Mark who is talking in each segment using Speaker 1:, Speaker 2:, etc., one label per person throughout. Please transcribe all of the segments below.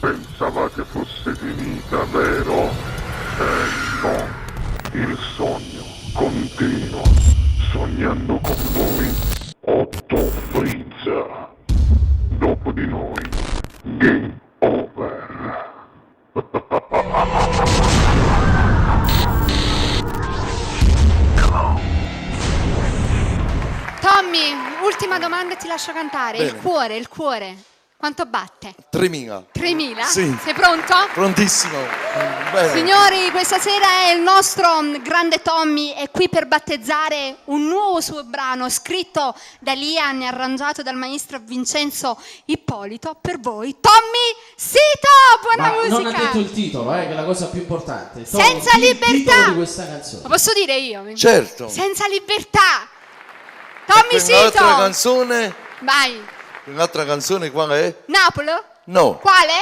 Speaker 1: Pensavate fosse finita, vero? No. Il sogno continua. Sognando con voi, Otto Frizza. Dopo di noi, game over.
Speaker 2: Tommy, ultima domanda e ti lascio cantare.
Speaker 3: Bene.
Speaker 2: Il cuore. Quanto batte?
Speaker 3: 3.000.
Speaker 2: 3.000?
Speaker 3: Sì.
Speaker 2: Sei pronto?
Speaker 3: Prontissimo. Bene.
Speaker 2: Signori, questa sera è il nostro grande Tommy, è qui per battezzare un nuovo suo brano scritto da Lian e arrangiato dal maestro Vincenzo Ippolito per voi. Tommy Sito, buona
Speaker 4: Ma
Speaker 2: musica!
Speaker 4: non ha detto il titolo, che è la cosa più importante.
Speaker 2: Senza
Speaker 4: Il titolo
Speaker 2: libertà!
Speaker 4: di questa canzone.
Speaker 2: Lo posso dire io?
Speaker 3: Certo.
Speaker 2: Senza libertà! Tommy
Speaker 3: Un'altra
Speaker 2: Sito!
Speaker 3: canzone?
Speaker 2: Vai!
Speaker 3: Un'altra canzone qual è?
Speaker 2: Napoli?
Speaker 3: No,
Speaker 2: Quale?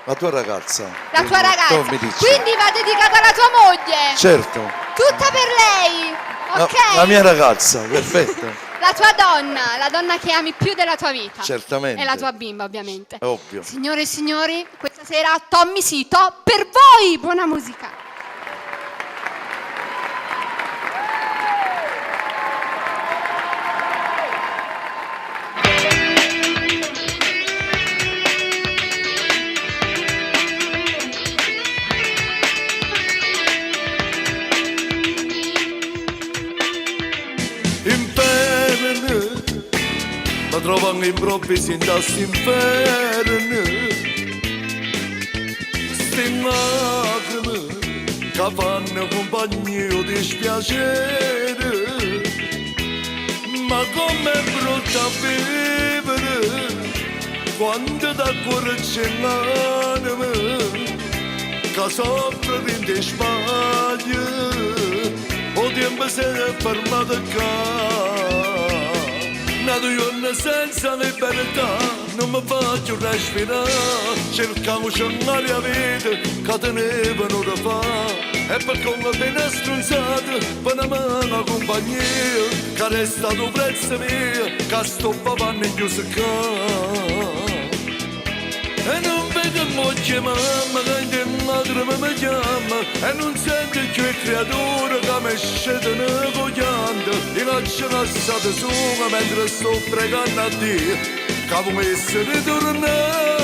Speaker 3: la tua ragazza.
Speaker 2: La tua ragazza.
Speaker 3: Tu mi dici.
Speaker 2: Quindi va dedicata alla tua moglie.
Speaker 3: Certo.
Speaker 2: Tutta per lei. Ok?
Speaker 3: La mia ragazza, perfetto.
Speaker 2: La tua donna, la donna che ami più della tua vita.
Speaker 3: Certamente.
Speaker 2: E la tua bimba, ovviamente.
Speaker 3: È ovvio.
Speaker 2: Signore e signori, questa sera Tommy Sito per voi. Buona musica.
Speaker 5: Inferno, ma trovano improvvisi in tassi inferno. Sti lacrime che fanno compagnia di dispiacere. Ma com'è brutta vivere quando da cuore c'è l'anima che soffre in dispaglia. O tempo si è fermato qua. Nato giorno senza libertà, non mi faccio respirare. Cercavo scegliere la vita che tenevano da fare. E per come appena stronzato, per una mano compagnia, che resta tu prezzo mio, che sto papando in chiuso qua. E non vedo moglie mamma che in lacrime mi chiama. E non sento più il creatore che mi scedono cogliando. Ti lascio lasciato solo mentre sto pregando a Dio che volesse ritornare.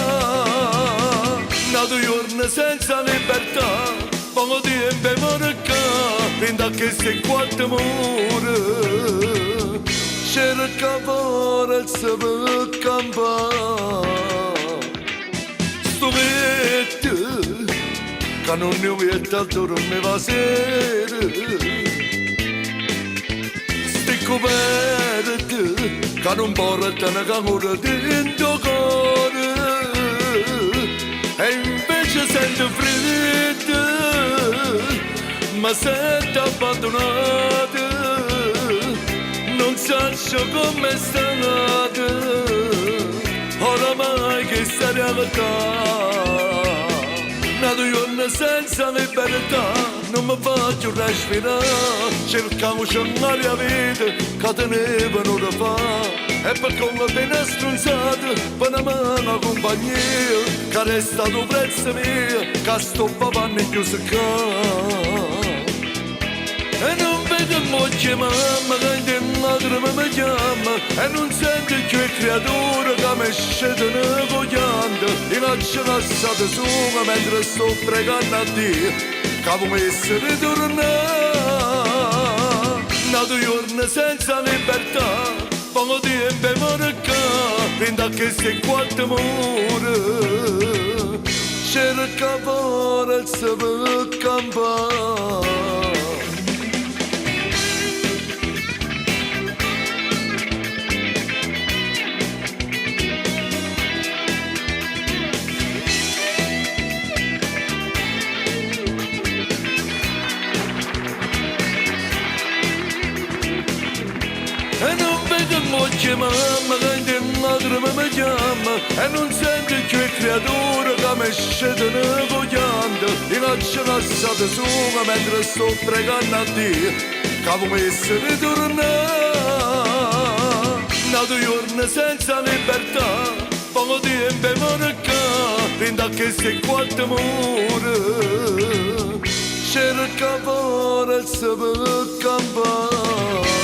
Speaker 5: Nato giorno senza libertà, poco tempo e morca, fin da che sei quattro mura. Cerca forza per campare. Stupetto, che non ne ho visto al dormiva sera. Sti coperti, che non portano camore dentro cuore. E invece sento freddo, ma sento abbandonato. Non so come sta nata. Oramai che sta realtà. Nato giorno senza libertà, non mi faccio respirare. Cercavo scegliere la vita che tenevano da fare. E per come appena stronzato, per una mano compagnia, che resta tu prezzo mio, che sto papando in chiuso qua. E non vedo moglie mamma che in lacrime mi chiama. E non sento più il creatore che mi scedono cogliando. Ti lascio lasciato solo mentre sto pregando a Dio che volesse ritornare. Nato giorno senza libertà, poco tempo e morca, fin da che sei quattro mura. Cerca forza per campare. E non vedo moglie mamma che in lacrime mi chiama. E non sento più il creatore che mi scedono cogliando. Ti lascio lasciato solo mentre sto pregando a Dio che volesse ritornare. Nato giorno senza libertà, poco tempo e morca, Rinda che se quanto muore cerca forza per campare